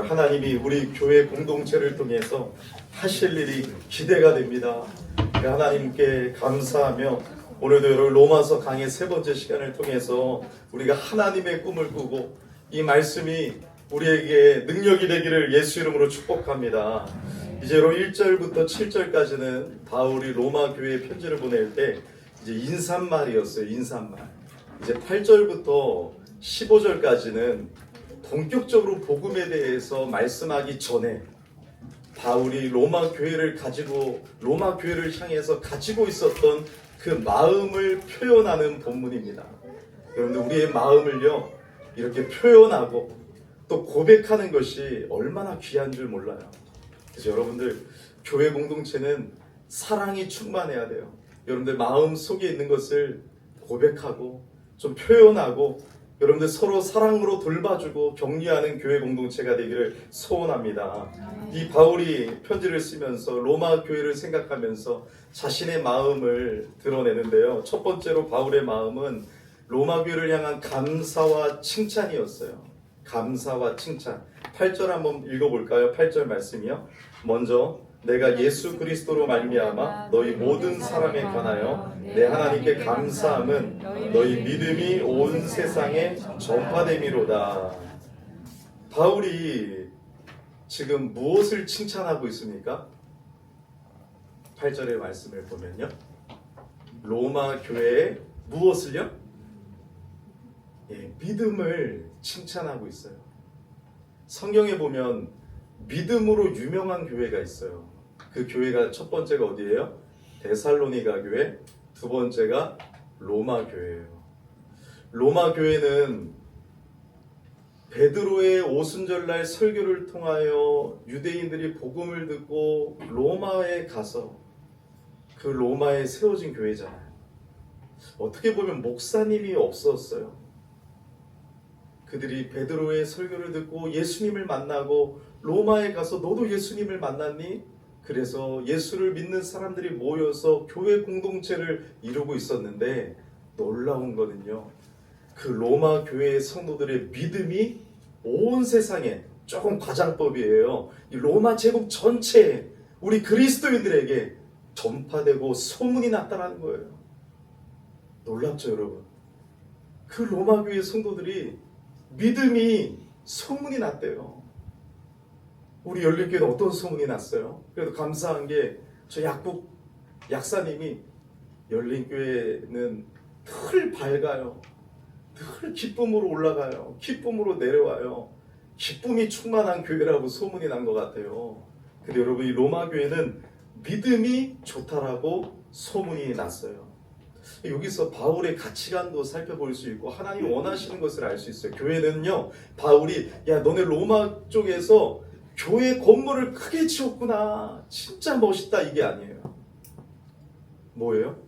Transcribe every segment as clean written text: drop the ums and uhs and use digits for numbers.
하나님이 우리 교회 공동체를 통해서 하실 일이 기대가 됩니다. 하나님께 감사하며 오늘도 여러분 로마서 강의 3번째 시간을 통해서 우리가 하나님의 꿈을 꾸고 이 말씀이 우리에게 능력이 되기를 예수 이름으로 축복합니다. 이제 1절부터 7절까지는 바울이 로마 교회에 편지를 보낼 때 이제 인사말이었어요. 인사말. 이제 8절부터 15절까지는 본격적으로 복음에 대해서 말씀하기 전에 바울이 로마 교회를 향해서 가지고 있었던 그 마음을 표현하는 본문입니다. 여러분들 우리의 마음을요 이렇게 표현하고 또 고백하는 것이 얼마나 귀한 줄 몰라요. 그래서 여러분들 교회 공동체는 사랑이 충만해야 돼요. 여러분들 마음 속에 있는 것을 고백하고 좀 표현하고 여러분들 서로 사랑으로 돌봐주고 격려하는 교회 공동체가 되기를 소원합니다. 이 바울이 편지를 쓰면서 로마 교회를 생각하면서 자신의 마음을 드러내는데요. 첫 번째로 바울의 마음은 로마 교회를 향한 감사와 칭찬이었어요. 감사와 칭찬. 8절 한번 읽어볼까요? 8절 말씀이요. 먼저 내가 예수 그리스도로 말미암아 너희 모든 사람에 관하여 내 하나님께 감사함은 너희 믿음이 온 세상에 전파됨이로다. 바울이 지금 무엇을 칭찬하고 있습니까? 8절의 말씀을 보면요. 로마 교회의 무엇을요? 믿음을 칭찬하고 있어요. 성경에 보면 믿음으로 유명한 교회가 있어요. 그 교회가 첫 번째가 어디예요? 데살로니가 교회, 두 번째가 로마 교회예요. 로마 교회는 베드로의 오순절날 설교를 통하여 유대인들이 복음을 듣고 로마에 가서 그 로마에 세워진 교회잖아요. 어떻게 보면 목사님이 없었어요. 그들이 베드로의 설교를 듣고 예수님을 만나고 로마에 가서 너도 예수님을 만났니? 그래서 예수를 믿는 사람들이 모여서 교회 공동체를 이루고 있었는데 놀라운 거는요. 그 로마 교회의 성도들의 믿음이 온 세상에 조금 과장법이에요. 이 로마 제국 전체에 우리 그리스도인들에게 전파되고 소문이 났다는 거예요. 놀랍죠 여러분? 그 로마 교회 성도들이 믿음이 소문이 났대요. 우리 열린교회는 어떤 소문이 났어요? 그래도 감사한 게 저 약국 약사님이 열린교회는 늘 밝아요. 늘 기쁨으로 올라가요. 기쁨으로 내려와요. 기쁨이 충만한 교회라고 소문이 난 것 같아요. 근데 여러분 이 로마 교회는 믿음이 좋다라고 소문이 났어요. 여기서 바울의 가치관도 살펴볼 수 있고 하나님 원하시는 것을 알 수 있어요. 교회는요 바울이 야 너네 로마 쪽에서 교회 건물을 크게 지었구나 진짜 멋있다 이게 아니에요. 뭐예요?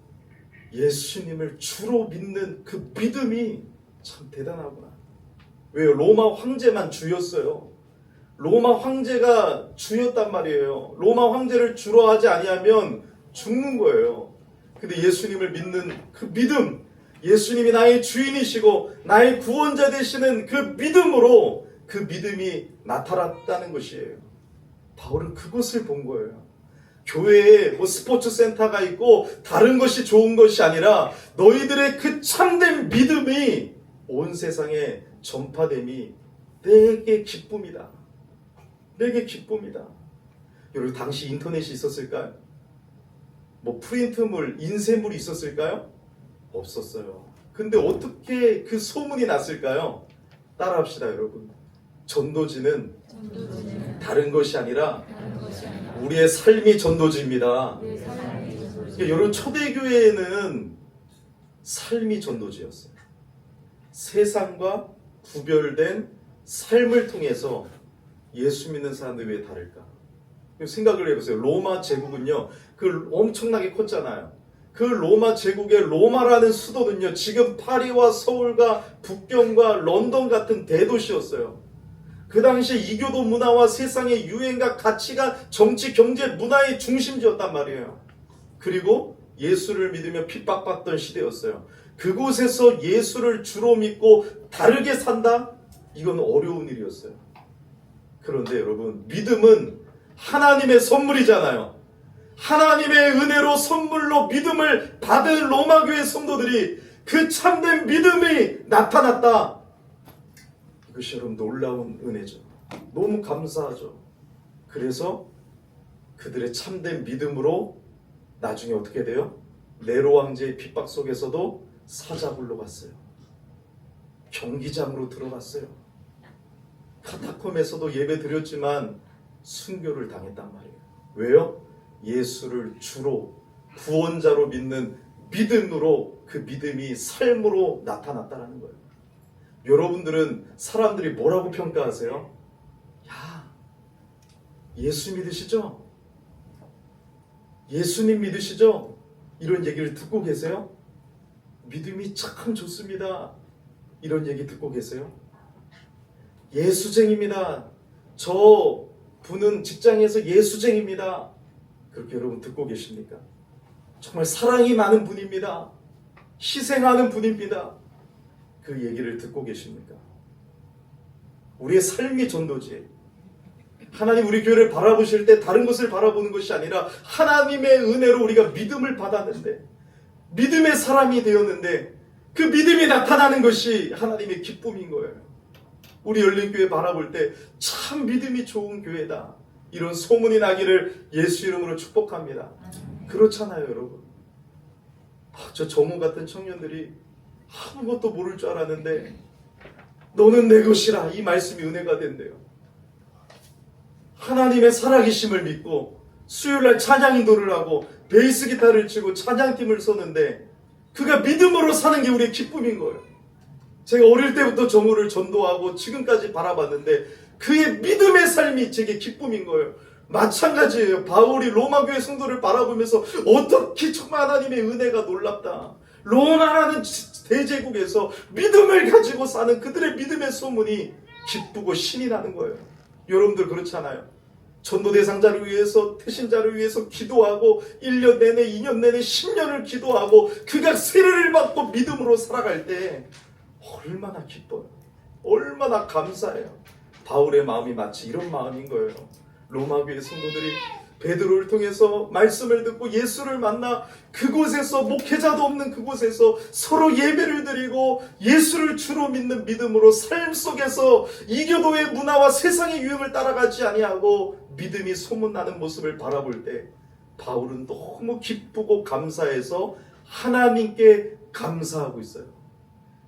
예수님을 주로 믿는 그 믿음이 참 대단하구나. 왜요? 로마 황제만 주였어요. 로마 황제가 주였단 말이에요. 로마 황제를 주로 하지 아니하면 죽는 거예요. 근데 예수님을 믿는 그 믿음, 예수님이 나의 주인이시고 나의 구원자 되시는 그 믿음으로 그 믿음이 나타났다는 것이에요. 바울은 그것을 본 거예요. 교회에 스포츠 센터가 있고 다른 것이 좋은 것이 아니라 너희들의 그 참된 믿음이 온 세상에 전파됨이 내게 기쁨이다. 내게 기쁨이다. 여러분 당시 인터넷이 있었을까요? 프린트물, 인쇄물이 있었을까요? 없었어요. 근데 어떻게 그 소문이 났을까요? 따라합시다 여러분. 전도지는 다른 것이 아니라 우리의 삶이 전도지입니다. 그러니까 여러분 초대교회에는 삶이 전도지였어요. 세상과 구별된 삶을 통해서 예수 믿는 사람들이 왜 다를까? 생각을 해보세요. 로마 제국은요 그 엄청나게 컸잖아요. 그 로마 제국의 로마라는 수도는요 지금 파리와 서울과 북경과 런던 같은 대도시였어요. 그 당시에 이교도 문화와 세상의 유행과 가치가 정치, 경제, 문화의 중심지였단 말이에요. 그리고 예수를 믿으며 핍박받던 시대였어요. 그곳에서 예수를 주로 믿고 다르게 산다? 이건 어려운 일이었어요. 그런데 여러분, 믿음은 하나님의 선물이잖아요. 하나님의 은혜로 선물로 믿음을 받은 로마교회 성도들이 그 참된 믿음이 나타났다. 이것이 여러분 놀라운 은혜죠. 너무 감사하죠. 그래서 그들의 참된 믿음으로 나중에 어떻게 돼요? 네로 왕제의 핍박 속에서도 사자굴로 갔어요. 경기장으로 들어갔어요. 카타콤에서도 예배 드렸지만 순교를 당했단 말이에요. 왜요? 예수를 주로 구원자로 믿는 믿음으로 그 믿음이 삶으로 나타났다는 거예요. 여러분들은 사람들이 뭐라고 평가하세요? 야, 예수 믿으시죠? 예수님 믿으시죠? 이런 얘기를 듣고 계세요? 믿음이 참 좋습니다. 이런 얘기 듣고 계세요? 예수쟁입니다. 저 분은 직장에서 예수쟁입니다. 그렇게 여러분 듣고 계십니까? 정말 사랑이 많은 분입니다. 희생하는 분입니다. 그 얘기를 듣고 계십니까? 우리의 삶이 전도지. 하나님 우리 교회를 바라보실 때 다른 것을 바라보는 것이 아니라 하나님의 은혜로 우리가 믿음을 받았는데, 믿음의 사람이 되었는데 그 믿음이 나타나는 것이 하나님의 기쁨인 거예요. 우리 열린교회 바라볼 때 참 믿음이 좋은 교회다, 이런 소문이 나기를 예수 이름으로 축복합니다. 그렇잖아요 여러분. 저 정우 같은 청년들이 아무것도 모를 줄 알았는데 너는 내 것이라, 이 말씀이 은혜가 된대요. 하나님의 살아계심을 믿고 수요일날 찬양 인도를 하고 베이스 기타를 치고 찬양팀을 쏘는데 그가 믿음으로 사는 게 우리의 기쁨인 거예요. 제가 어릴 때부터 정우를 전도하고 지금까지 바라봤는데 그의 믿음의 삶이 제게 기쁨인 거예요. 마찬가지예요. 바울이 로마교회 성도를 바라보면서 어떻게 정말 하나님의 은혜가 놀랍다, 로마라는 대제국에서 믿음을 가지고 사는 그들의 믿음의 소문이 기쁘고 신이 나는 거예요. 여러분들 그렇잖아요. 전도 대상자를 위해서, 태신자를 위해서 기도하고 1년 내내, 2년 내내, 10년을 기도하고 그가 세례를 받고 믿음으로 살아갈 때 얼마나 기뻐요. 얼마나 감사해요. 바울의 마음이 마치 이런 마음인 거예요. 로마교회 성도들이 베드로를 통해서 말씀을 듣고 예수를 만나 그곳에서, 목회자도 없는 그곳에서 서로 예배를 드리고 예수를 주로 믿는 믿음으로 삶 속에서 이교도의 문화와 세상의 유행을 따라가지 아니하고 믿음이 소문나는 모습을 바라볼 때 바울은 너무 기쁘고 감사해서 하나님께 감사하고 있어요.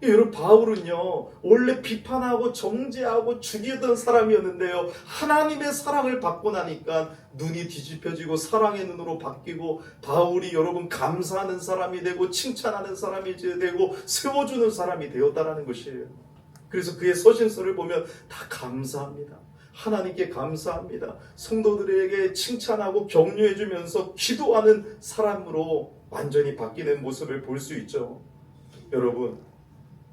여러분, 바울은요 원래 비판하고 정죄하고 죽이던 사람이었는데요, 하나님의 사랑을 받고 나니까 눈이 뒤집혀지고 사랑의 눈으로 바뀌고 바울이 여러분 감사하는 사람이 되고 칭찬하는 사람이 되고 세워주는 사람이 되었다라는 것이에요. 그래서 그의 서신서를 보면 다 감사합니다, 하나님께 감사합니다, 성도들에게 칭찬하고 격려해주면서 기도하는 사람으로 완전히 바뀌는 모습을 볼 수 있죠. 여러분,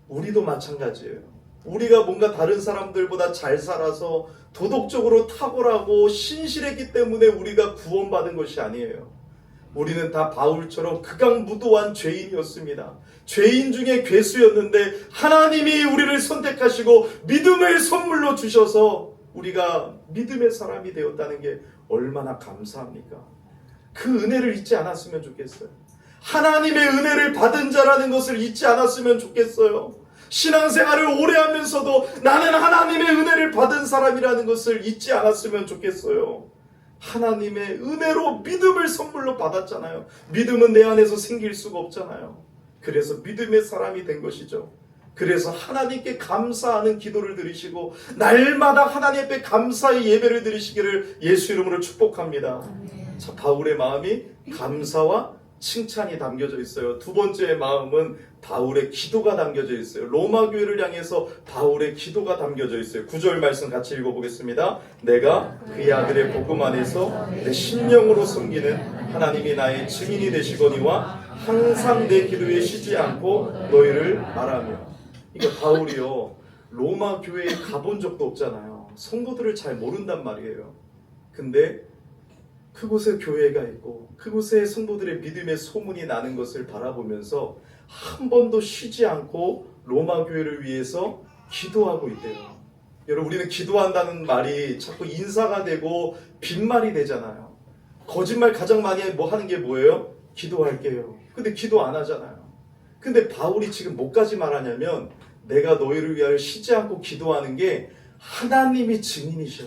우리도 마찬가지예요. 우리가 뭔가 다른 사람들보다 잘 살아서 도덕적으로 탁월하고 신실했기 때문에 우리가 구원받은 것이 아니에요. 우리는 다 바울처럼 극악무도한 죄인이었습니다. 죄인 중에 괴수였는데 하나님이 우리를 선택하시고 믿음을 선물로 주셔서 우리가 믿음의 사람이 되었다는 게 얼마나 감사합니까? 그 은혜를 잊지 않았으면 좋겠어요. 하나님의 은혜를 받은 자라는 것을 잊지 않았으면 좋겠어요. 신앙생활을 오래 하면서도 나는 하나님의 은혜를 받은 사람이라는 것을 잊지 않았으면 좋겠어요. 하나님의 은혜로 믿음을 선물로 받았잖아요. 믿음은 내 안에서 생길 수가 없잖아요. 그래서 믿음의 사람이 된 것이죠. 그래서 하나님께 감사하는 기도를 드리시고 날마다 하나님 앞에 감사의 예배를 드리시기를 예수 이름으로 축복합니다. 자, 바울의 마음이 감사와 칭찬이 담겨져 있어요. 두 번째 마음은 바울의 기도가 담겨져 있어요. 로마 교회를 향해서 바울의 기도가 담겨져 있어요. 9절 말씀 같이 읽어보겠습니다. 내가 그의 아들의 복음 안에서 내 심령으로 섬기는 하나님이 나의 증인이 되시거니와 항상 내 기도에 쉬지 않고 너희를 말하며. 그러니까 바울이요 로마 교회에 가본 적도 없잖아요. 성도들을 잘 모른단 말이에요. 근데 그곳에 교회가 있고 그곳에 성도들의 믿음의 소문이 나는 것을 바라보면서 한 번도 쉬지 않고 로마 교회를 위해서 기도하고 있대요. 여러분, 우리는 기도한다는 말이 자꾸 인사가 되고 빈말이 되잖아요. 거짓말 가장 많이 하는 게 뭐예요? 기도할게요. 근데 기도 안 하잖아요. 근데 바울이 지금 뭐까지 말하냐면, 내가 너희를 위하여 쉬지 않고 기도하는 게 하나님이 증인이셔.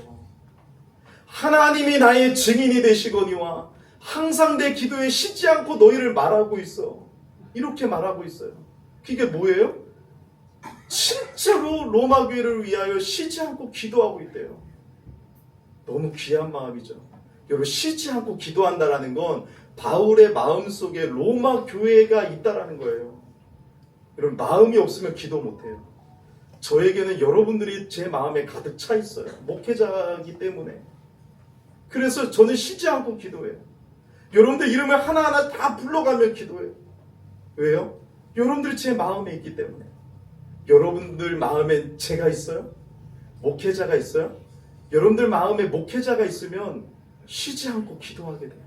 하나님이 나의 증인이 되시거니와 항상 내 기도에 쉬지 않고 너희를 말하고 있어. 이렇게 말하고 있어요. 그게 뭐예요? 진짜로 로마 교회를 위하여 쉬지 않고 기도하고 있대요. 너무 귀한 마음이죠. 여러분, 쉬지 않고 기도한다라는 건 바울의 마음속에 로마 교회가 있다라는 거예요. 여러분, 마음이 없으면 기도 못해요. 저에게는 여러분들이 제 마음에 가득 차 있어요. 목회자이기 때문에. 그래서 저는 쉬지 않고 기도해요. 여러분들 이름을 하나하나 다 불러가며 기도해요. 왜요? 여러분들이 제 마음에 있기 때문에. 여러분들 마음에 제가 있어요? 목회자가 있어요? 여러분들 마음에 목회자가 있으면 쉬지 않고 기도하게 돼요.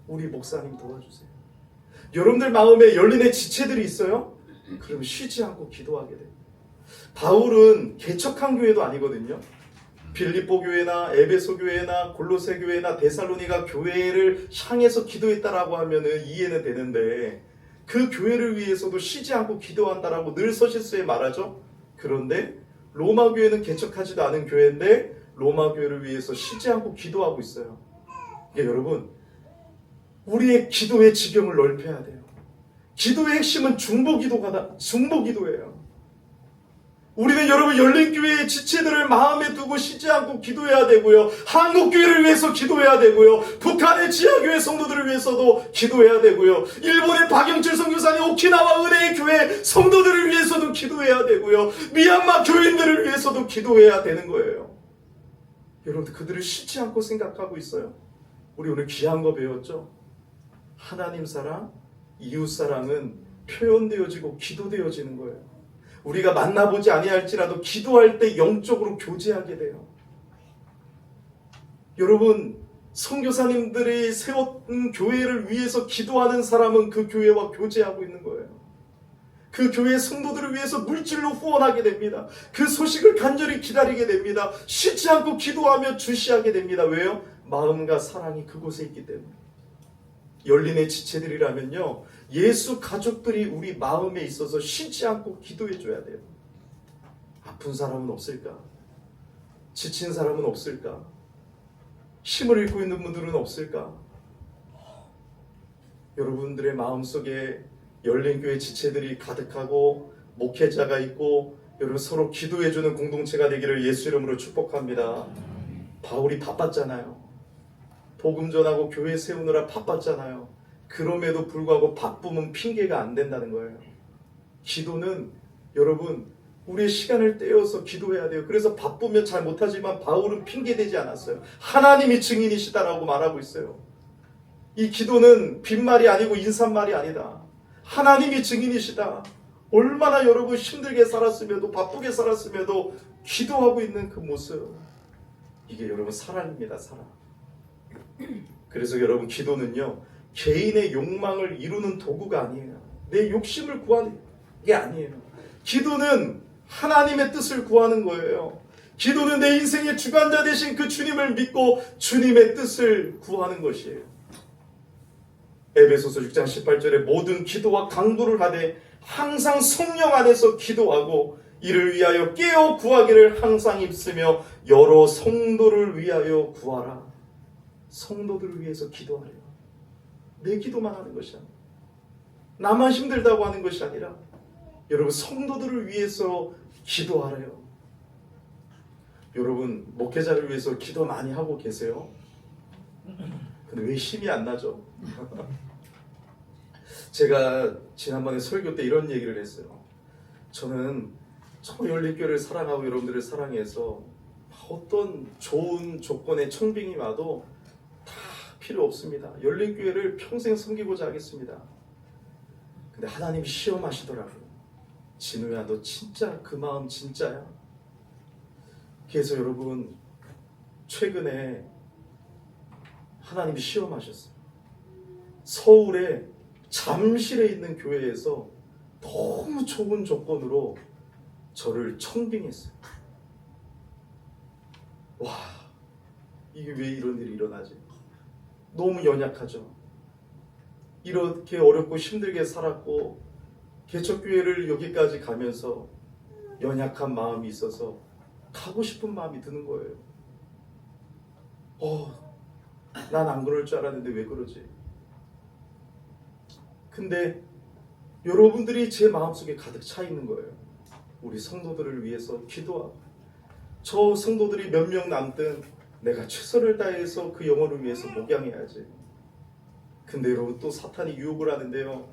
우리 목사님 도와주세요. 여러분들 마음에 열린의 지체들이 있어요? 그럼 쉬지 않고 기도하게 돼요. 바울은 개척한 교회도 아니거든요. 빌립보 교회나 에베소 교회나 골로새 교회나 데살로니가 교회를 향해서 기도했다라고 하면은 이해는 되는데, 그 교회를 위해서도 쉬지 않고 기도한다라고 늘 서신서에 말하죠. 그런데 로마 교회는 개척하지도 않은 교회인데 로마 교회를 위해서 쉬지 않고 기도하고 있어요. 그러니까 여러분, 우리의 기도의 지경을 넓혀야 돼요. 기도의 핵심은 중보기도예요. 우리는 여러분 열린교회의 지체들을 마음에 두고 쉬지 않고 기도해야 되고요. 한국교회를 위해서 기도해야 되고요. 북한의 지하교회 성도들을 위해서도 기도해야 되고요. 일본의 박영철 선교사님 오키나와 은혜의 교회 성도들을 위해서도 기도해야 되고요. 미얀마 교인들을 위해서도 기도해야 되는 거예요. 여러분, 그들을 쉬지 않고 생각하고 있어요. 우리 오늘 귀한 거 배웠죠? 하나님 사랑, 이웃 사랑은 표현되어지고 기도되어지는 거예요. 우리가 만나보지 아니할지라도 기도할 때 영적으로 교제하게 돼요. 여러분, 선교사님들이 세웠던 교회를 위해서 기도하는 사람은 그 교회와 교제하고 있는 거예요. 그 교회 성도들을 위해서 물질로 후원하게 됩니다. 그 소식을 간절히 기다리게 됩니다. 쉬지 않고 기도하며 주시하게 됩니다. 왜요? 마음과 사랑이 그곳에 있기 때문에. 열린의 지체들이라면요, 예수 가족들이 우리 마음에 있어서 쉬지 않고 기도해 줘야 돼요. 아픈 사람은 없을까? 지친 사람은 없을까? 힘을 잃고 있는 분들은 없을까? 여러분들의 마음속에 열린교회 지체들이 가득하고 목회자가 있고 여러분 서로 기도해주는 공동체가 되기를 예수 이름으로 축복합니다. 바울이 바빴잖아요. 복음 전하고 교회 세우느라 바빴잖아요. 그럼에도 불구하고 바쁨은 핑계가 안 된다는 거예요. 기도는 여러분 우리의 시간을 떼어서 기도해야 돼요. 그래서 바쁘면 잘 못하지만 바울은 핑계대지 않았어요. 하나님이 증인이시다라고 말하고 있어요. 이 기도는 빈말이 아니고 인사말이 아니다. 하나님이 증인이시다. 얼마나 여러분 힘들게 살았음에도 바쁘게 살았음에도 기도하고 있는 그 모습, 이게 여러분 사랑입니다. 사랑. 그래서 여러분 기도는요, 개인의 욕망을 이루는 도구가 아니에요. 내 욕심을 구하는 게 아니에요. 기도는 하나님의 뜻을 구하는 거예요. 기도는 내 인생의 주관자 되신 그 주님을 믿고 주님의 뜻을 구하는 것이에요. 에베소서 6장 18절에 모든 기도와 간구를 하되 항상 성령 안에서 기도하고 이를 위하여 깨어 구하기를 항상 힘쓰며 여러 성도를 위하여 구하라. 성도들을 위해서 기도하래요. 내 기도만 하는 것이 아니라, 나만 힘들다고 하는 것이 아니라 여러분 성도들을 위해서 기도하래요. 여러분 목회자를 위해서 기도 많이 하고 계세요? 근데 왜 힘이 안 나죠? 제가 지난번에 설교 때 이런 얘기를 했어요. 저는 열린교회를 사랑하고 여러분들을 사랑해서 어떤 좋은 조건의 청빙이 와도 다 필요 없습니다. 열린교회를 평생 섬기고자 하겠습니다. 근데 하나님이 시험하시더라고요. 진우야, 너 진짜 그 마음 진짜야? 그래서 여러분 최근에 하나님이 시험하셨어요. 서울에 잠실에 있는 교회에서 너무 좋은 조건으로 저를 청빙했어요. 이게 왜 이런 일이 일어나지? 너무 연약하죠. 이렇게 어렵고 힘들게 살았고 개척교회를 여기까지 가면서 연약한 마음이 있어서 가고 싶은 마음이 드는 거예요. 난 안 그럴 줄 알았는데 왜 그러지? 근데 여러분들이 제 마음속에 가득 차 있는 거예요. 우리 성도들을 위해서 기도하고, 저 성도들이 몇 명 남든 내가 최선을 다해서 그 영혼을 위해서 목양해야지. 근데 여러분, 또 사탄이 유혹을 하는데요,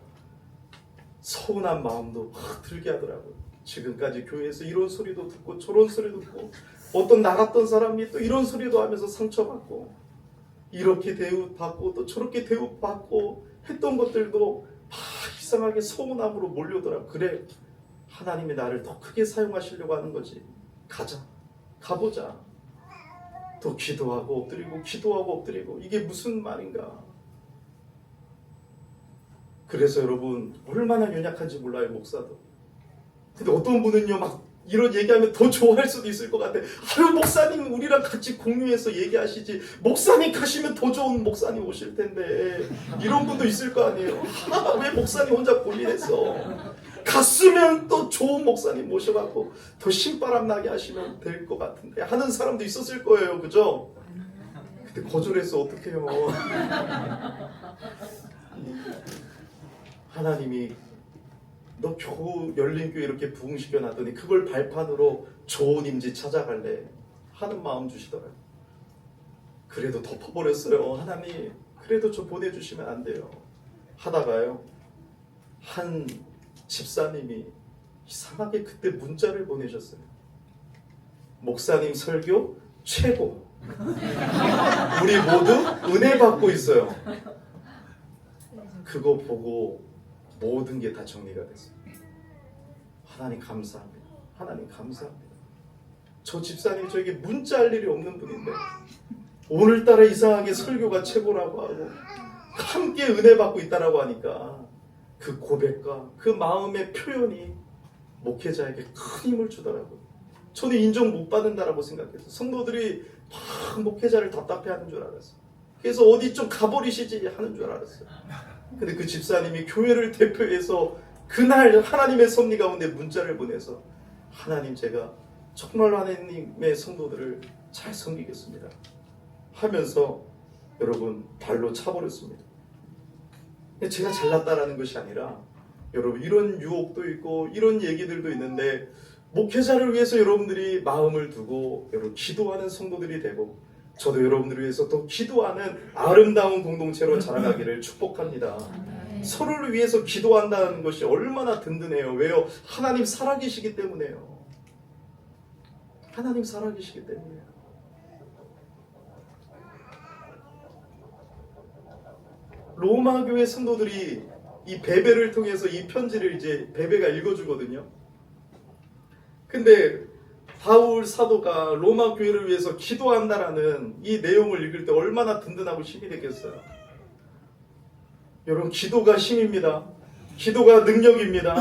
서운한 마음도 들게 하더라고요. 지금까지 교회에서 이런 소리도 듣고 저런 소리도 듣고, 어떤 나갔던 사람이 또 이런 소리도 하면서 상처받고, 이렇게 대우받고 또 저렇게 대우받고 했던 것들도 이상하게 서운함으로 몰려오더라고요. 그래, 하나님이 나를 더 크게 사용하시려고 하는 거지. 가보자. 또 기도하고 엎드리고 기도하고 엎드리고, 이게 무슨 말인가. 그래서 여러분, 얼마나 연약한지 몰라요, 목사도. 근데 어떤 분은요, 막 이런 얘기하면 더 좋아할 수도 있을 것 같아. 아유, 목사님 우리랑 같이 공유해서 얘기하시지, 목사님 가시면 더 좋은 목사님 오실 텐데. 이런 분도 있을 거 아니에요. 왜 목사님 혼자 고민했어? 갔으면 또 좋은 목사님 모셔갖고 더 신바람 나게 하시면 될 것 같은데 하는 사람도 있었을 거예요. 그죠? 근데 거절해서 어떡해요. 하나님이 너 겨우 열린교회 이렇게 부흥시켜 놨더니 그걸 발판으로 좋은 임지 찾아갈래 하는 마음 주시더라고요. 그래도 덮어버렸어요. 하나님, 그래도 저 보내주시면 안 돼요 하다가요, 한 집사님이 이상하게 그때 문자를 보내셨어요. 목사님 설교 최고. 우리 모두 은혜 받고 있어요. 그거 보고 모든 게 다 정리가 됐어요. 하나님 감사합니다. 하나님 감사합니다. 저 집사님 저에게 문자할 일이 없는 분인데 오늘따라 이상하게 설교가 최고라고 하고 함께 은혜 받고 있다라고 하니까 그 고백과 그 마음의 표현이 목회자에게 큰 힘을 주더라고요. 저는 인정 못 받는다라고 생각했어요. 성도들이 막 목회자를 답답해하는 줄 알았어요. 그래서 어디 좀 가버리시지 하는 줄 알았어요. 근데 그 집사님이 교회를 대표해서 그날 하나님의 섭리 가운데 문자를 보내서, 하나님, 제가 정말 하나님의 성도들을 잘 섬기겠습니다 하면서 여러분 발로 차버렸습니다. 제가 잘났다라는 것이 아니라, 여러분 이런 유혹도 있고 이런 얘기들도 있는데, 목회자를 위해서 여러분들이 마음을 두고 여러분 기도하는 성도들이 되고, 저도 여러분들을 위해서 더 기도하는 아름다운 공동체로 자라나기를 축복합니다. 서로를 위해서 기도한다는 것이 얼마나 든든해요. 왜요? 하나님 살아계시기 때문에요. 하나님 살아계시기 때문에요. 로마 교회 성도들이 이 베베를 통해서 이 편지를 이제 베베가 읽어주거든요. 근데 바울 사도가 로마 교회를 위해서 기도한다라는 이 내용을 읽을 때 얼마나 든든하고 힘이 되겠어요. 여러분, 기도가 힘입니다. 기도가 능력입니다.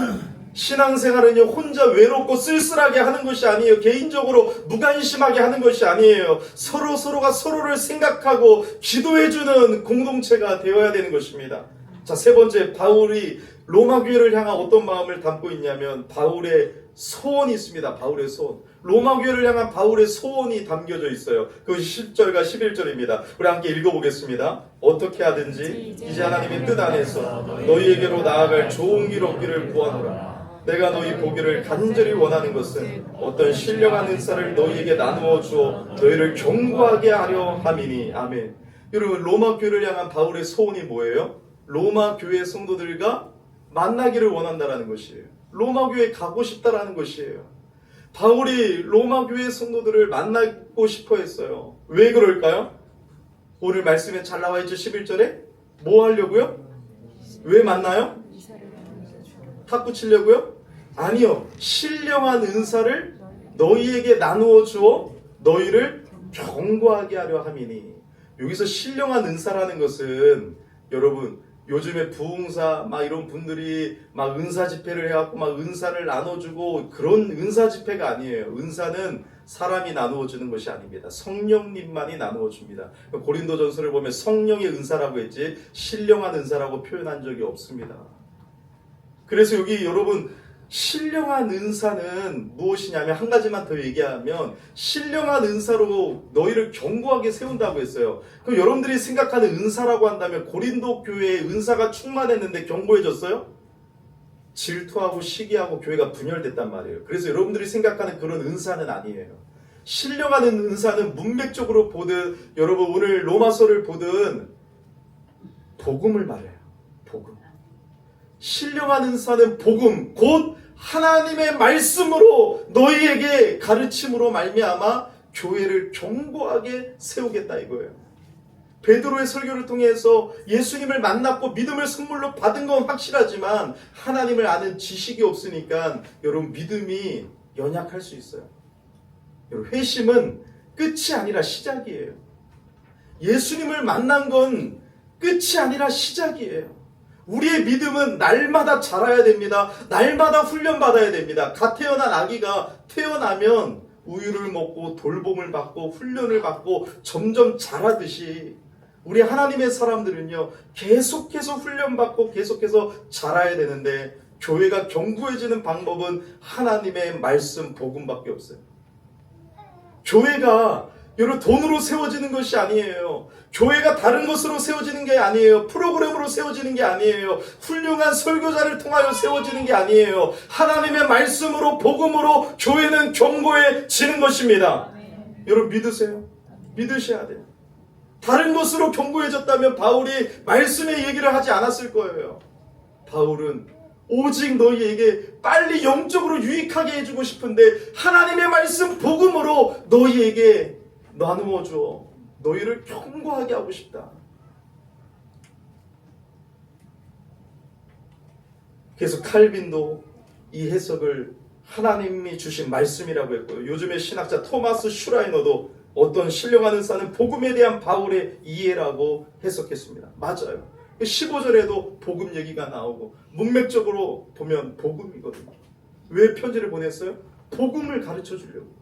신앙생활은요, 혼자 외롭고 쓸쓸하게 하는 것이 아니에요. 개인적으로 무관심하게 하는 것이 아니에요. 서로가 서로를 생각하고 기도해주는 공동체가 되어야 되는 것입니다. 자, 세 번째, 바울이 로마 교회를 향한 어떤 마음을 담고 있냐면 바울의 소원이 있습니다. 바울의 소원. 로마 교회를 향한 바울의 소원이 담겨져 있어요. 그것이 10절과 11절입니다. 우리 함께 읽어보겠습니다. 어떻게 하든지 이제 하나님의 뜻 안에서 너희에게로 나아갈 좋은 길 얻기를 구하노라. 내가 너희 보기를 간절히 원하는 것은 어떤 신령한 은사를 너희에게 나누어 주어 너희를 견고하게 하려 함이니. 아멘. 여러분, 로마 교회를 향한 바울의 소원이 뭐예요? 로마 교회 성도들과 만나기를 원한다라는 것이에요. 로마 교회에 가고 싶다라는 것이에요. 바울이 로마 교회 성도들을 만나고 싶어 했어요. 왜 그럴까요? 오늘 말씀에 잘 나와 있죠. 11절에 뭐 하려고요? 왜 만나요? 탁구 치려고요? 아니요. 신령한 은사를 너희에게 나누어 주어 너희를 견고하게 하려 함이니. 여기서 신령한 은사라는 것은 여러분, 요즘에 부흥사 막 이런 분들이 막 은사 집회를 해갖고 막 은사를 나눠주고 그런 은사 집회가 아니에요. 은사는 사람이 나누어 주는 것이 아닙니다. 성령님만이 나누어 줍니다. 고린도전서를 보면 성령의 은사라고 했지 신령한 은사라고 표현한 적이 없습니다. 그래서 여기 여러분 신령한 은사는 무엇이냐면 한 가지만 더 얘기하면 신령한 은사로 너희를 견고하게 세운다고 했어요. 그럼 여러분들이 생각하는 은사라고 한다면 고린도 교회에 은사가 충만했는데 견고해졌어요? 질투하고 시기하고 교회가 분열됐단 말이에요. 그래서 여러분들이 생각하는 그런 은사는 아니에요. 신령한 은사는 문맥적으로 보든 여러분 오늘 로마서를 보든 복음을 말해요. 복음. 신령한 은사는 복음 곧 하나님의 말씀으로 너희에게 가르침으로 말미암아 교회를 견고하게 세우겠다 이거예요. 베드로의 설교를 통해서 예수님을 만났고 믿음을 선물로 받은 건 확실하지만 하나님을 아는 지식이 없으니까 여러분 믿음이 연약할 수 있어요. 여러분 회심은 끝이 아니라 시작이에요. 예수님을 만난 건 끝이 아니라 시작이에요. 우리의 믿음은 날마다 자라야 됩니다. 날마다 훈련받아야 됩니다. 갓 태어난 아기가 태어나면 우유를 먹고 돌봄을 받고 훈련을 받고 점점 자라듯이 우리 하나님의 사람들은요 계속해서 훈련받고 계속해서 자라야 되는데 교회가 견고해지는 방법은 하나님의 말씀 복음밖에 없어요. 교회가 여러분 돈으로 세워지는 것이 아니에요. 교회가 다른 것으로 세워지는 게 아니에요. 프로그램으로 세워지는 게 아니에요. 훌륭한 설교자를 통하여 세워지는 게 아니에요. 하나님의 말씀으로 복음으로 교회는 견고해지는 것입니다. 여러분 믿으세요? 믿으셔야 돼요. 다른 것으로 견고해졌다면 바울이 말씀의 얘기를 하지 않았을 거예요. 바울은 오직 너희에게 빨리 영적으로 유익하게 해주고 싶은데 하나님의 말씀 복음으로 너희에게 나누어 줘. 너희를 견고하게 하고 싶다. 그래서 칼빈도 이 해석을 하나님이 주신 말씀이라고 했고요. 요즘의 신학자 토마스 슈라이너도 어떤 신령한 은사는 복음에 대한 바울의 이해라고 해석했습니다. 맞아요. 15절에도 복음 얘기가 나오고 문맥적으로 보면 복음이거든요. 왜 편지를 보냈어요? 복음을 가르쳐 주려고.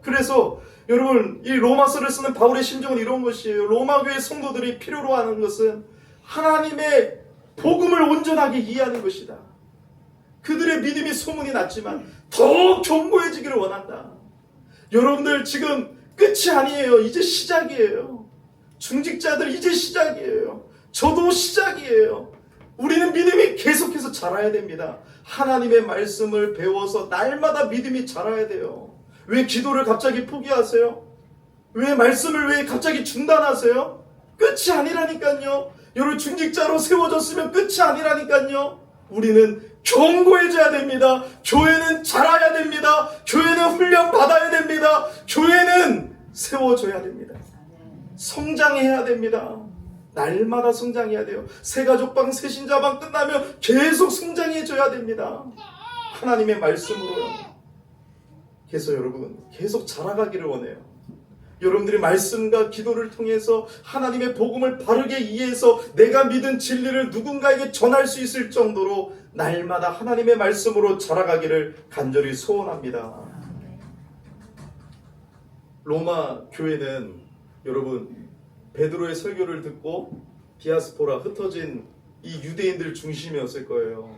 그래서 여러분 이 로마서를 쓰는 바울의 심정은 이런 것이에요. 로마교회 성도들이 필요로 하는 것은 하나님의 복음을 온전하게 이해하는 것이다. 그들의 믿음이 소문이 났지만 더 견고해지기를 원한다. 여러분들 지금 끝이 아니에요. 이제 시작이에요. 중직자들 이제 시작이에요. 저도 시작이에요. 우리는 믿음이 계속해서 자라야 됩니다. 하나님의 말씀을 배워서 날마다 믿음이 자라야 돼요. 왜 기도를 갑자기 포기하세요? 왜 말씀을 왜 갑자기 중단하세요? 끝이 아니라니까요. 여러분 중직자로 세워졌으면 끝이 아니라니까요. 우리는 견고해져야 됩니다. 교회는 자라야 됩니다. 교회는 훈련받아야 됩니다. 교회는 세워져야 됩니다. 성장해야 됩니다. 날마다 성장해야 돼요. 새가족방, 새신자방 끝나면 계속 성장해져야 됩니다. 하나님의 말씀으로요. 그래서 여러분 계속 자라가기를 원해요. 여러분들이 말씀과 기도를 통해서 하나님의 복음을 바르게 이해해서 내가 믿은 진리를 누군가에게 전할 수 있을 정도로 날마다 하나님의 말씀으로 자라가기를 간절히 소원합니다. 로마 교회는 여러분 베드로의 설교를 듣고 디아스포라 흩어진 이 유대인들 중심이었을 거예요.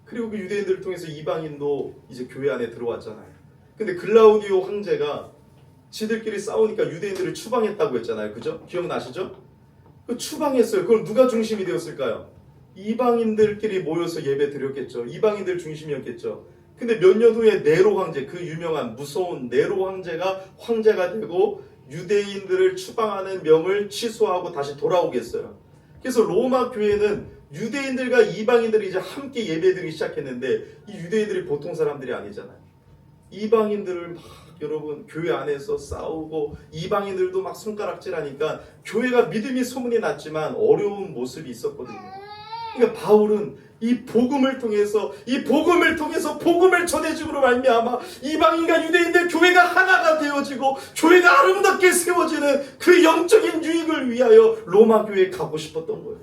그리고 그 유대인들을 통해서 이방인도 이제 교회 안에 들어왔잖아요. 근데 글라우디오 황제가 지들끼리 싸우니까 유대인들을 추방했다고 했잖아요. 그죠? 기억나시죠? 그 추방했어요. 그럼 누가 중심이 되었을까요? 이방인들끼리 모여서 예배 드렸겠죠. 이방인들 중심이었겠죠. 근데 몇 년 후에 네로 황제, 그 유명한 무서운 네로 황제가 되고 유대인들을 추방하는 명을 취소하고 다시 돌아오겠어요. 그래서 로마 교회는 유대인들과 이방인들이 이제 함께 예배드리기 시작했는데 이 유대인들이 보통 사람들이 아니잖아요. 이방인들을 막 여러분 교회 안에서 싸우고 이방인들도 막 손가락질하니까 교회가 믿음이 소문이 났지만 어려운 모습이 있었거든요. 그러니까 바울은 이 복음을 통해서 복음을 전해줌으로 말미암아 이방인과 유대인들 교회가 하나가 되어지고 교회가 아름답게 세워지는 그 영적인 유익을 위하여 로마 교회에 가고 싶었던 거예요.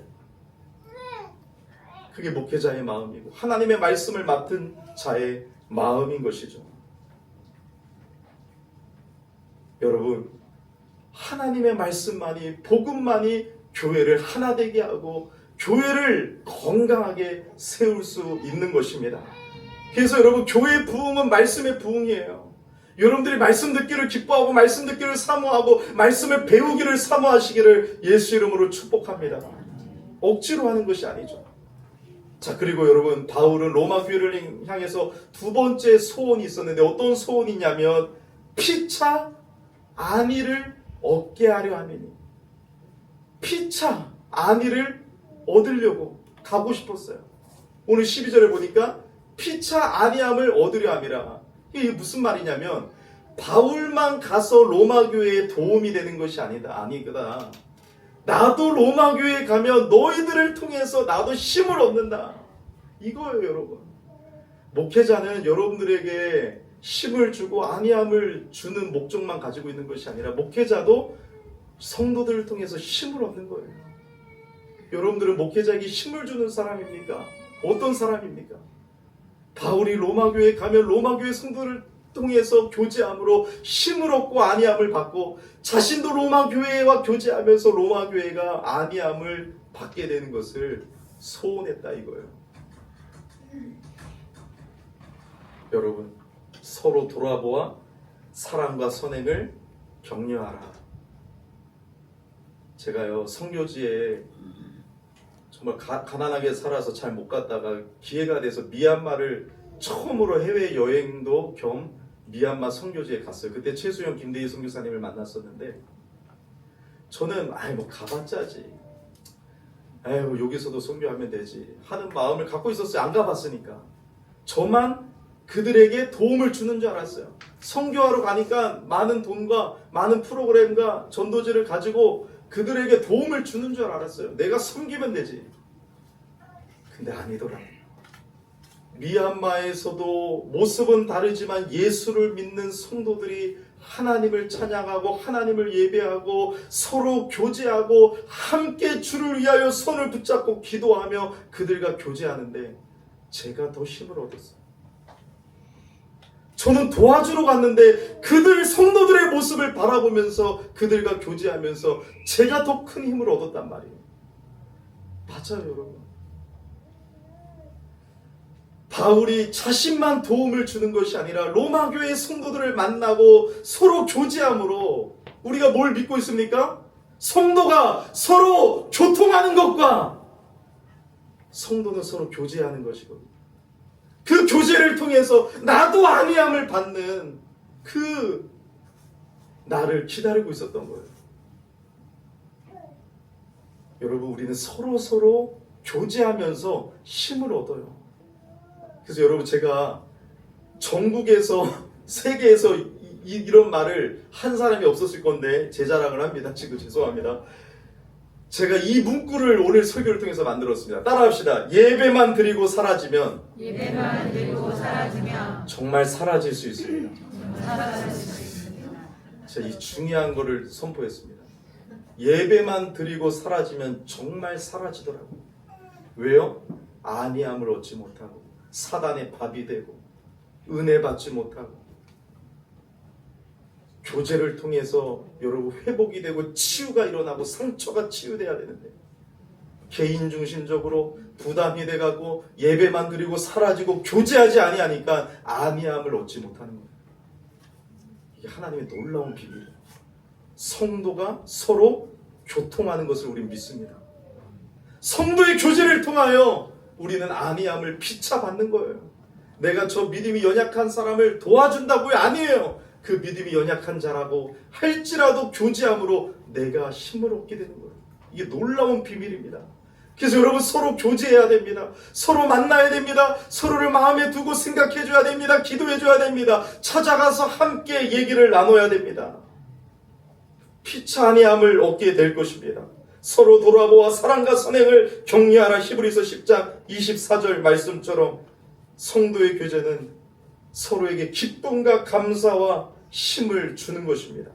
그게 목회자의 마음이고 하나님의 말씀을 맡은 자의 마음인 것이죠. 여러분, 하나님의 말씀만이, 복음만이 교회를 하나 되게 하고 교회를 건강하게 세울 수 있는 것입니다. 그래서 여러분, 교회의 부흥은 말씀의 부흥이에요. 여러분들이 말씀 듣기를 기뻐하고 말씀 듣기를 사모하고 말씀을 배우기를 사모하시기를 예수 이름으로 축복합니다. 억지로 하는 것이 아니죠. 자, 그리고 여러분, 바울은 로마 교회를 향해서 두 번째 소원이 있었는데 어떤 소원이냐면 피차 안위를 얻게 하려 함이니, 피차 안위를 얻으려고 가고 싶었어요. 오늘 12절에 보니까 피차 안위함을 얻으려 함이라. 이게 무슨 말이냐면 바울만 가서 로마 교회에 도움이 되는 것이 아니거다. 나도 로마 교회에 가면 너희들을 통해서 나도 힘을 얻는다. 이거예요, 여러분. 목회자는 여러분들에게 힘을 주고 안위함을 주는 목적만 가지고 있는 것이 아니라 목회자도 성도들을 통해서 힘을 얻는 거예요. 여러분들은 목회자에게 힘을 주는 사람입니까? 어떤 사람입니까? 바울이 로마 교회에 가면 로마 교회 성도를 통해서 교제함으로 힘을 얻고 안위함을 받고 자신도 로마 교회와 교제하면서 로마 교회가 안위함을 받게 되는 것을 소원했다 이거예요. 여러분, 서로 돌아보아 사랑과 선행을 격려하라. 제가요, 선교지에 정말 가난하게 살아서 잘 못 갔다가 기회가 돼서 미얀마를 처음으로 해외여행도 겸 미얀마 선교지에 갔어요. 그때 최수영 김대희 선교사님을 만났었는데 저는 뭐 가봤자지, 여기서도 선교하면 되지 하는 마음을 갖고 있었어요. 안 가봤으니까. 저만 그들에게 도움을 주는 줄 알았어요. 선교하러 가니까 많은 돈과 많은 프로그램과 전도지를 가지고 그들에게 도움을 주는 줄 알았어요. 내가 섬기면 되지. 근데 아니더라고요. 미얀마에서도 모습은 다르지만 예수를 믿는 성도들이 하나님을 찬양하고 하나님을 예배하고 서로 교제하고 함께 주를 위하여 손을 붙잡고 기도하며 그들과 교제하는데 제가 더 힘을 얻었어요. 저는 도와주러 갔는데 그들 성도들의 모습을 바라보면서 그들과 교제하면서 제가 더 큰 힘을 얻었단 말이에요. 맞아요, 여러분. 바울이 자신만 도움을 주는 것이 아니라 로마 교회 성도들을 만나고 서로 교제함으로 우리가 뭘 믿고 있습니까? 성도가 서로 교통하는 것과 성도는 서로 교제하는 것이거든요. 그 교제를 통해서 나도 안위함을 받는 그 나를 기다리고 있었던 거예요. 여러분, 우리는 서로 교제하면서 힘을 얻어요. 그래서 여러분, 제가 전국에서 세계에서 이런 말을 한 사람이 없었을 건데 제 자랑을 합니다. 지금 죄송합니다. 제가 이 문구를 오늘 설교를 통해서 만들었습니다. 따라합시다. 예배만 드리고 사라지면 정말 사라질 수 있습니다. 제가 이 중요한 거를 선포했습니다. 예배만 드리고 사라지면 정말 사라지더라고요. 왜요? 안위함을 얻지 못하고 사단의 밥이 되고 은혜 받지 못하고 교제를 통해서 여러분 회복이 되고 치유가 일어나고 상처가 치유돼야 되는데 개인 중심적으로 부담이 돼가고 예배만 드리고 사라지고 교제하지 아니하니까 안위함을 얻지 못하는 거예요. 이게 하나님의 놀라운 비밀이에요. 성도가 서로 교통하는 것을 우리는 믿습니다. 성도의 교제를 통하여 우리는 안위함을 피차 받는 거예요. 내가 저 믿음이 연약한 사람을 도와준다고요? 아니에요. 그 믿음이 연약한 자라고 할지라도 교제함으로 내가 힘을 얻게 되는 거예요. 이게 놀라운 비밀입니다. 그래서 여러분, 서로 교제해야 됩니다. 서로 만나야 됩니다. 서로를 마음에 두고 생각해줘야 됩니다. 기도해줘야 됩니다. 찾아가서 함께 얘기를 나눠야 됩니다. 피차 안위함을 얻게 될 것입니다. 서로 돌아보아 사랑과 선행을 격려하라. 히브리서 10장 24절 말씀처럼 성도의 교제는 서로에게 기쁨과 감사와 힘을 주는 것입니다.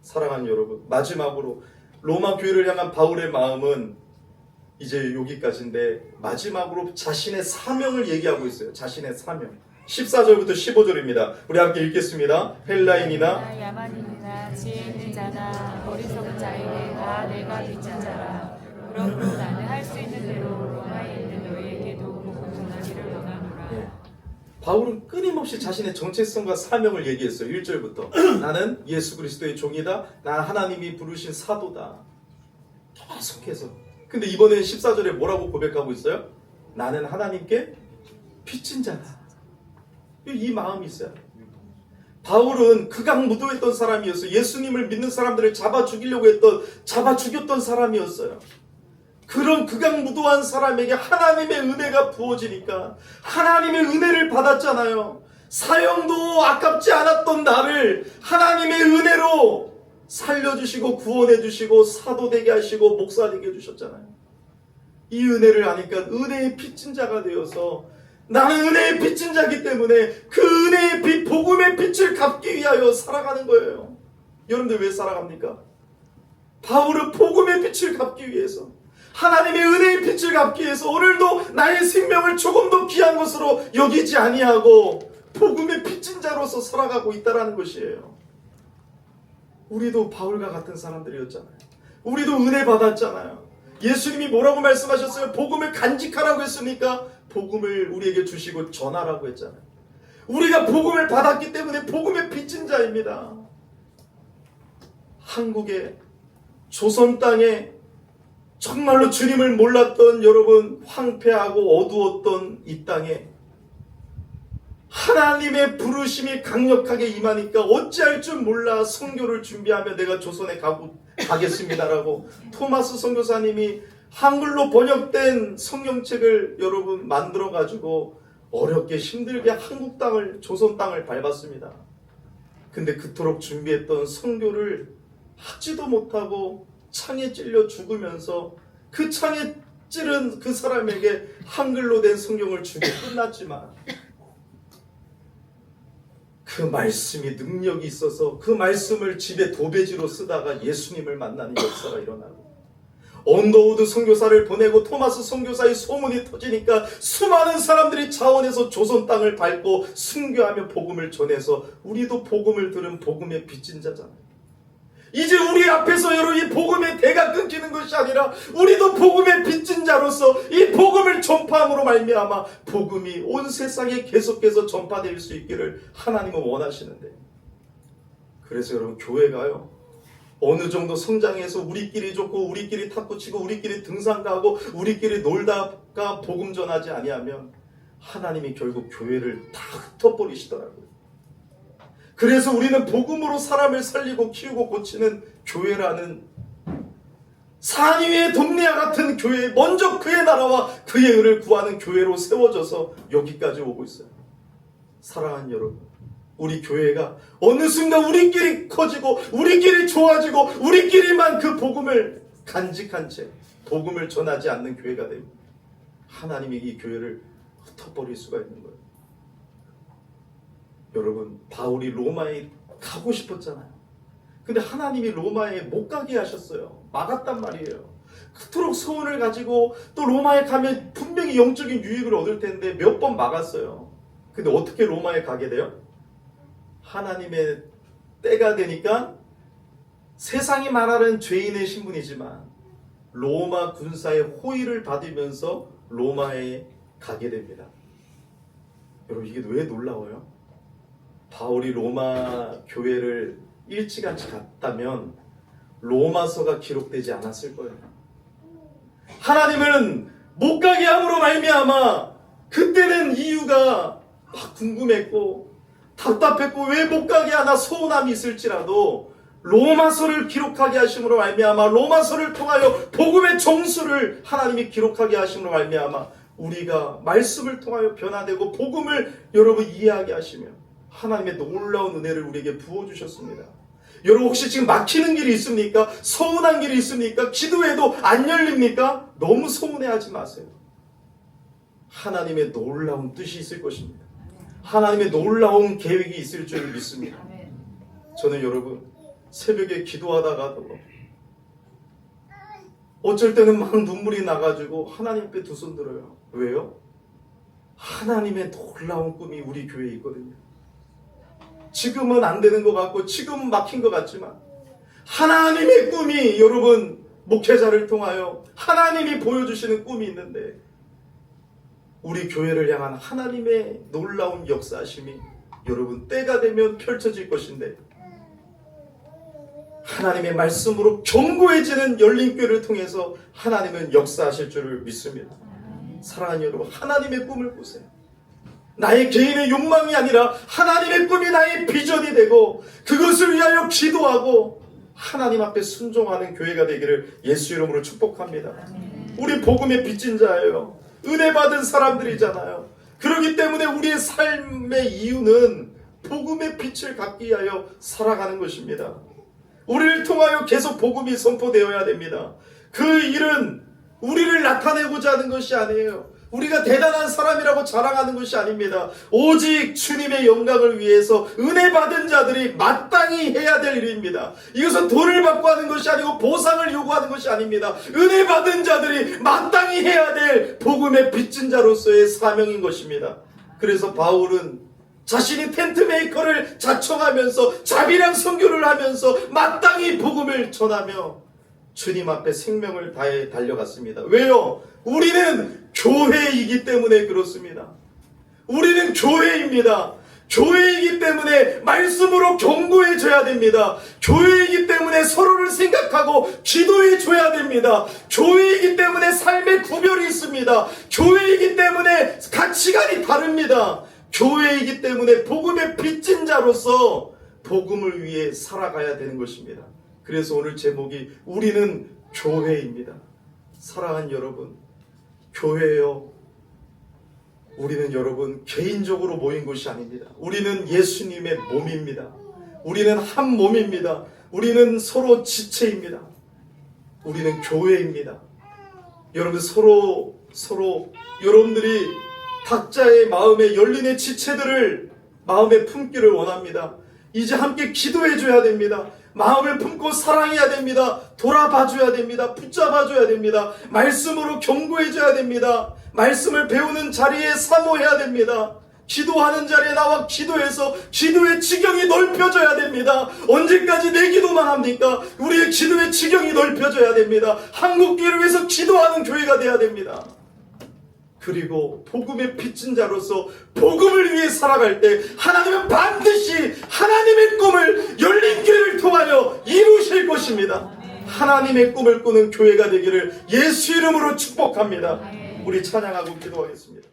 사랑하는 여러분, 마지막으로 로마 교회를 향한 바울의 마음은 이제 여기까지인데 마지막으로 자신의 사명을 얘기하고 있어요. 자신의 사명. 14절부터 15절입니다. 우리 함께 읽겠습니다. 헬라인이나 야만인이나 지혜 있는 자나 어리석은 자에게 다 내가 빚진 자라. 그러므로 나는 할 수 있는 대로 로마에 있는 너희에게도 복음 전하기를 원하노라. 바울은 끊임없이 자신의 정체성과 사명을 얘기했어요. 1절부터 나는 예수 그리스도의 종이다. 난 하나님이 부르신 사도다. 계속해서. 근데 이번엔 14절에 뭐라고 고백하고 있어요? 나는 하나님께 빚진 자다. 이 마음이 있어요. 바울은 극악무도했던 사람이었어요. 예수님을 믿는 사람들을 잡아 죽였던 사람이었어요. 그런 극악무도한 사람에게 하나님의 은혜가 부어지니까 하나님의 은혜를 받았잖아요. 사형도 아깝지 않았던 나를 하나님의 은혜로 살려주시고 구원해주시고 사도 되게 하시고 목사 되게 해주셨잖아요. 이 은혜를 아니까 은혜의 빚진 자가 되어서 나는 은혜의 빚진 자이기 때문에 그 은혜의 빛, 복음의 빛을 갚기 위하여 살아가는 거예요. 여러분들 왜 살아갑니까? 바울은 복음의 빛을 갚기 위해서, 하나님의 은혜의 빛을 갚기 위해서 오늘도 나의 생명을 조금 더 귀한 것으로 여기지 아니하고 복음의 빚진 자로서 살아가고 있다는 것이에요. 우리도 바울과 같은 사람들이었잖아요. 우리도 은혜 받았잖아요. 예수님이 뭐라고 말씀하셨어요? 복음을 간직하라고 했으니까 복음을 우리에게 주시고 전하라고 했잖아요. 우리가 복음을 받았기 때문에 복음의 빚진 자입니다. 한국의 조선 땅에 정말로 주님을 몰랐던 여러분, 황폐하고 어두웠던 이 땅에 하나님의 부르심이 강력하게 임하니까 어찌할 줄 몰라 선교를 준비하며 내가 조선에 가겠습니다라고 토마스 선교사님이 한글로 번역된 성경책을 여러분 만들어가지고 어렵게 힘들게 한국 땅을, 조선 땅을 밟았습니다. 근데 그토록 준비했던 선교를 하지도 못하고 창에 찔려 죽으면서 그 창에 찌른 그 사람에게 한글로 된 성경을 주고 끝났지만 그 말씀이 능력이 있어서 그 말씀을 집에 도배지로 쓰다가 예수님을 만나는 역사가 일어나고, 언더우드 선교사를 보내고 토마스 선교사의 소문이 터지니까 수많은 사람들이 자원해서 조선 땅을 밟고 순교하며 복음을 전해서 우리도 복음을 들은 복음의 빚진 자잖아요. 이제 우리 앞에서 여러분 이 복음의 대가 끊기는 것이 아니라 우리도 복음의 빚진 자로서 이 복음을 전파함으로 말미암아 복음이 온 세상에 계속해서 전파될 수 있기를 하나님은 원하시는데, 그래서 여러분 교회가요 어느 정도 성장해서 우리끼리 좋고 우리끼리 탁구 치고 우리끼리 등산 가고 우리끼리 놀다가 복음 전하지 아니하면 하나님이 결국 교회를 다 흩어버리시더라고요. 그래서 우리는 복음으로 사람을 살리고 키우고 고치는 교회라는 산 위의 동네와 같은 교회, 먼저 그의 나라와 그의 의를 구하는 교회로 세워져서 여기까지 오고 있어요. 사랑하는 여러분, 우리 교회가 어느 순간 우리끼리 커지고 우리끼리 좋아지고 우리끼리만 그 복음을 간직한 채 복음을 전하지 않는 교회가 됩니다. 하나님이 이 교회를 흩어버릴 수가 있는 거예요. 여러분, 바울이 로마에 가고 싶었잖아요. 근데 하나님이 로마에 못 가게 하셨어요. 막았단 말이에요. 그토록 소원을 가지고 또 로마에 가면 분명히 영적인 유익을 얻을 텐데 몇 번 막았어요. 근데 어떻게 로마에 가게 돼요? 하나님의 때가 되니까 세상이 말하는 죄인의 신분이지만 로마 군사의 호의를 받으면서 로마에 가게 됩니다. 여러분, 이게 왜 놀라워요? 바울이 로마 교회를 일찌감치 갔다면 로마서가 기록되지 않았을 거예요. 하나님은 못 가게 함으로 말미암아 그때는 이유가 막 궁금했고 답답했고 왜 못 가게 하나 소원함이 있을지라도 로마서를 기록하게 하심으로 말미암아 로마서를 통하여 복음의 정수를 하나님이 기록하게 하심으로 말미암아 우리가 말씀을 통하여 변화되고 복음을 여러분 이해하게 하시며 하나님의 놀라운 은혜를 우리에게 부어주셨습니다. 여러분, 혹시 지금 막히는 길이 있습니까? 서운한 길이 있습니까? 기도해도 안 열립니까? 너무 서운해하지 마세요. 하나님의 놀라운 뜻이 있을 것입니다. 하나님의 놀라운 계획이 있을 줄 믿습니다. 저는 여러분 새벽에 기도하다가도 어쩔 때는 막 눈물이 나가지고 하나님 앞에 두 손 들어요. 왜요? 하나님의 놀라운 꿈이 우리 교회에 있거든요. 지금은 안 되는 것 같고 지금 막힌 것 같지만 하나님의 꿈이 여러분 목회자를 통하여 하나님이 보여주시는 꿈이 있는데 우리 교회를 향한 하나님의 놀라운 역사하심이 여러분 때가 되면 펼쳐질 것인데 하나님의 말씀으로 견고해지는 열린교회를 통해서 하나님은 역사하실 줄을 믿습니다. 사랑하는 여러분, 하나님의 꿈을 꾸세요. 나의 개인의 욕망이 아니라 하나님의 꿈이 나의 비전이 되고 그것을 위하여 기도하고 하나님 앞에 순종하는 교회가 되기를 예수 이름으로 축복합니다. 우리 복음의 빚진 자예요. 은혜 받은 사람들이잖아요. 그렇기 때문에 우리의 삶의 이유는 복음의 빛을 갖기 위하여 살아가는 것입니다. 우리를 통하여 계속 복음이 선포되어야 됩니다. 그 일은 우리를 나타내고자 하는 것이 아니에요. 우리가 대단한 사람이라고 자랑하는 것이 아닙니다. 오직 주님의 영광을 위해서 은혜 받은 자들이 마땅히 해야 될 일입니다. 이것은 돈을 받고 하는 것이 아니고 보상을 요구하는 것이 아닙니다. 은혜 받은 자들이 마땅히 해야 될 복음의 빚진 자로서의 사명인 것입니다. 그래서 바울은 자신이 텐트 메이커를 자청하면서 자비랑 선교를 하면서 마땅히 복음을 전하며 주님 앞에 생명을 다해 달려갔습니다. 왜요? 우리는 교회이기 때문에 그렇습니다. 우리는 교회입니다. 교회이기 때문에 말씀으로 견고해져야 됩니다. 교회이기 때문에 서로를 생각하고 기도해줘야 됩니다. 교회이기 때문에 삶의 구별이 있습니다. 교회이기 때문에 가치관이 다릅니다. 교회이기 때문에 복음의 빚진 자로서 복음을 위해 살아가야 되는 것입니다. 그래서 오늘 제목이 우리는 교회입니다. 사랑하는 여러분, 교회요. 우리는 여러분 개인적으로 모인 것이 아닙니다. 우리는 예수님의 몸입니다. 우리는 한 몸입니다. 우리는 서로 지체입니다. 우리는 교회입니다. 여러분 서로 여러분들이 각자의 마음에 열린의 지체들을 마음에 품기를 원합니다. 이제 함께 기도해줘야 됩니다. 마음을 품고 사랑해야 됩니다. 돌아봐줘야 됩니다. 붙잡아줘야 됩니다. 말씀으로 견고해져야 됩니다. 말씀을 배우는 자리에 사모해야 됩니다. 기도하는 자리에 나와 기도해서 기도의 지경이 넓혀져야 됩니다. 언제까지 내 기도만 합니까? 우리의 기도의 지경이 넓혀져야 됩니다. 한국교회를 위해서 기도하는 교회가 돼야 됩니다. 그리고 복음의 빚진 자로서 복음을 위해 살아갈 때 하나님은 반드시 하나님의 꿈을 열린 교회를 통하여 이루실 것입니다. 하나님의 꿈을 꾸는 교회가 되기를 예수 이름으로 축복합니다. 우리 찬양하고 기도하겠습니다.